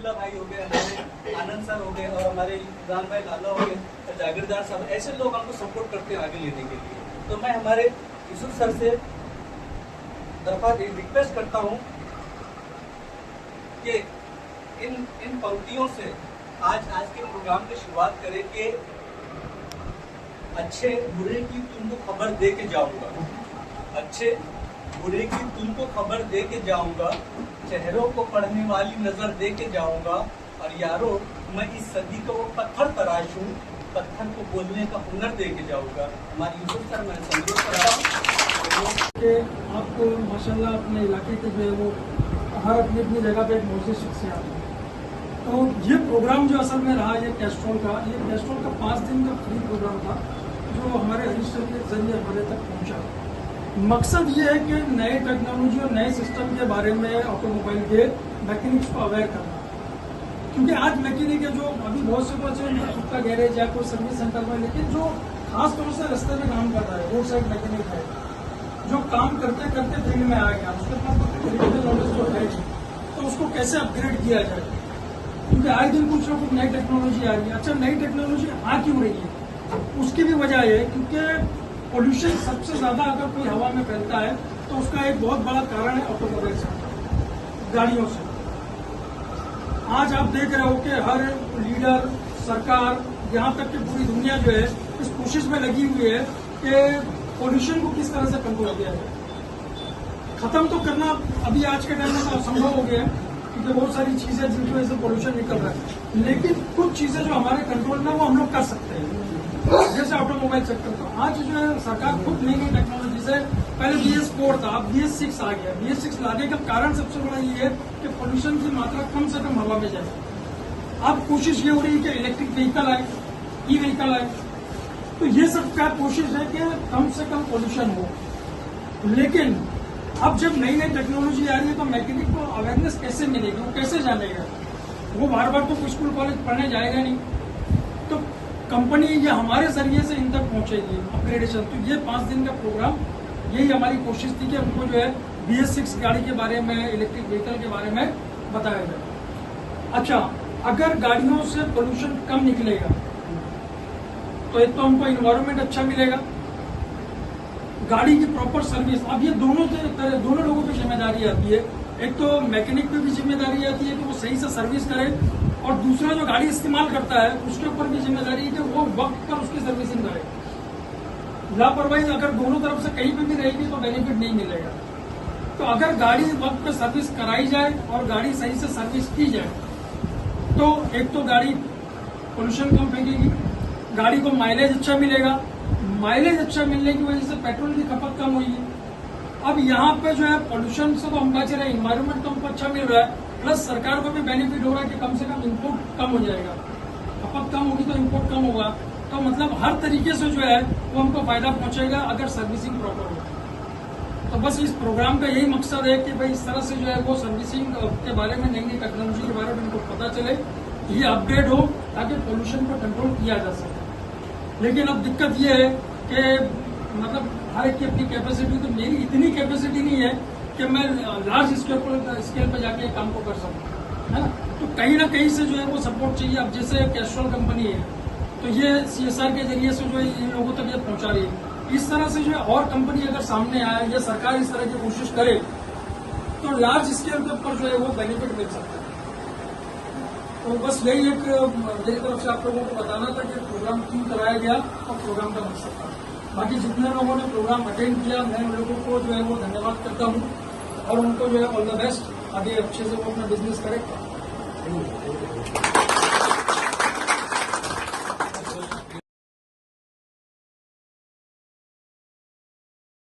अब्दुल्ला भाई हो गए, हमारे आनंद सर हो गए और हमारे इमरान भाई लाला हो गए, जागीरदार साहब, ऐसे लोग हमको सपोर्ट करते हैं आगे लेने के लिए। तो मैं हमारे यूसुफ सर से रिक्वेस्ट करता हूँ कि इन पंक्तियों से आज के प्रोग्राम की शुरुआत करें कि अच्छे बुरे की तुमको खबर दे के जाऊंगा, अच्छे बुरे की तुमको खबर दे के जाऊंगा, चेहरों को पढ़ने वाली नजर दे के जाऊंगा, और यारो मैं इस सदी को वो पत्थर तराशूं, पत्थर को बोलने का हुनर दे के जाऊंगा। हमारी यूसुफ सर, मैं संतोष कर रहा हूँ कि आपको माशाल्लाह अपने इलाके के जो है वो हर अपनी अपनी जगह पे एक मौजूद शख्सियात हैं। तो ये प्रोग्राम जो असल में रहा ये कैस्ट्रॉल का 5 दिन का फ्री प्रोग्राम था जो हमारे रजिस्टर के जरिए हमारे तक पहुंचा। मकसद ये है कि नए टेक्नोलॉजी और नए सिस्टम के बारे में ऑटोमोबाइल के मैकेनिक्स को अवेयर करना, क्योंकि आज मैकेनिक है जो अभी बहुत से खुद का गैरेज या कोई सर्विस सेंटर में, लेकिन जो खास तौर से रास्ते में काम कर रहा है, रोड साइड मैकेनिक है, जो काम करते करते फील्ड में आ गया, उसके पास टेक्निकल नॉलेज तो है, तो उसको कैसे अपग्रेड किया जाए, क्योंकि आए दिन कुछ ना कुछ नई टेक्नोलॉजी आ रही है। अच्छा, नई टेक्नोलॉजी आ क्यों रही है? उसकी भी वजह है क्योंकि पोल्यूशन सबसे ज्यादा अगर कोई हवा में फैलता है तो उसका एक बहुत बड़ा कारण है ऑटोमोबाइल से, गाड़ियों से। आज आप देख रहे हो कि हर लीडर, सरकार, यहाँ तक कि पूरी दुनिया जो है इस कोशिश में लगी हुई है कि पोल्यूशन को किस तरह से कंट्रोल किया जाए। खत्म तो करना अभी आज के टाइम में तो असंभव हो गया है, क्योंकि बहुत सारी चीजें जिनकी वजह से पोल्यूशन निकल रहा है, लेकिन कुछ चीजें जो हमारे कंट्रोल में वो हम लोग कर सकते हैं, जैसे ऑटोमोबाइल सेक्टर को आज जो है सरकार खुद नई नई टेक्नोलॉजी से, पहले BS4 था, अब BS6 आ गया। BS6 लाने का कारण सबसे बड़ा ये है कि पोल्यूशन की मात्रा कम से कम हवा में जाए। अब कोशिश ये हो रही है कि इलेक्ट्रिक व्हीकल आए, ई व्हीकल आए, तो ये सब क्या कोशिश है कि कम से कम पोल्यूशन हो। लेकिन अब जब नई नई टेक्नोलॉजी आ रही है तो मैकेनिक को अवेयरनेस कैसे मिलेगी, वो कैसे जानेगा? वो बार बार तो स्कूल कॉलेज पढ़ने जाएगा नहीं, तो कंपनी या हमारे जरिए से इन तक पहुंचेगी अपग्रेडेशन। तो ये 5 दिन का प्रोग्राम, यही हमारी कोशिश थी कि उनको जो है BS6 गाड़ी के बारे में, इलेक्ट्रिक व्हीकल के बारे में बताया जाए। अच्छा, अगर गाड़ियों से पोल्यूशन कम निकलेगा तो एक तो हमको इन्वायरमेंट अच्छा मिलेगा, गाड़ी की प्रॉपर सर्विस। अब ये दोनों लोगों की जिम्मेदारी आती है, एक तो मैकेनिक पे भी जिम्मेदारी आती है कि वो सही से सर्विस करे, और दूसरा जो गाड़ी इस्तेमाल करता है उसके ऊपर भी जिम्मेदारी है कि वो वक्त पर उसकी सर्विसिंग करे। लापरवाही अगर दोनों तरफ से कहीं पे भी रहेगी तो बेनिफिट नहीं मिलेगा। तो अगर गाड़ी वक्त पे सर्विस कराई जाए और गाड़ी सही से सर्विस की जाए तो एक तो गाड़ी पोल्यूशन कम फेंकेगी, गाड़ी को माइलेज अच्छा मिलेगा, माइलेज अच्छा मिलने की वजह से पेट्रोल की खपत कम हुई है। अब यहाँ पे जो है पोल्यूशन से तो हम बच रहे हैं, इन्वायरमेंट तो हमको अच्छा मिल रहा है, प्लस सरकार को भी बेनिफिट हो रहा है कि कम से कम इम्पोर्ट कम हो जाएगा, खपत कम होगी तो इम्पोर्ट कम होगा। तो मतलब हर तरीके से जो है वो हमको फायदा पहुंचेगा अगर सर्विसिंग प्रॉपर हो। तो बस इस प्रोग्राम का यही मकसद है कि भाई इस तरह से जो है वो सर्विसिंग के बारे में, नई नई टेक्नोलॉजी के बारे में उनको पता चले, ये अपडेट हो ताकि पोल्यूशन को कंट्रोल किया जा सके। लेकिन अब दिक्कत ये है कि मतलब हर एक की अपनी कैपेसिटी, तो मेरी इतनी कैपेसिटी नहीं है कि मैं लार्ज स्केल पर जाके काम को कर सकूं, है ना। तो कहीं ना कहीं से जो है वो सपोर्ट चाहिए। अब जैसे कैस्ट्रॉल कंपनी है तो ये CSR के जरिए से जो है इन लोगों तक ये पहुंचा रही है। इस तरह से जो है और कंपनी अगर सामने आए या सरकार इस तरह की कोशिश करे तो लार्ज स्केल के ऊपर जो है वो बेनिफिट मिल सकता है। तो बस यही एक मेरी तरफ से आप लोगों को बताना था कि प्रोग्राम क्यों कराया गया और प्रोग्राम का मकसद था। बाकी जितने लोगों ने प्रोग्राम अटेंड किया, मैं उन लोगों को जो है वो धन्यवाद करता हूँ और उनको जो है ऑल द बेस्ट, आगे अच्छे से वो अपना बिजनेस करें।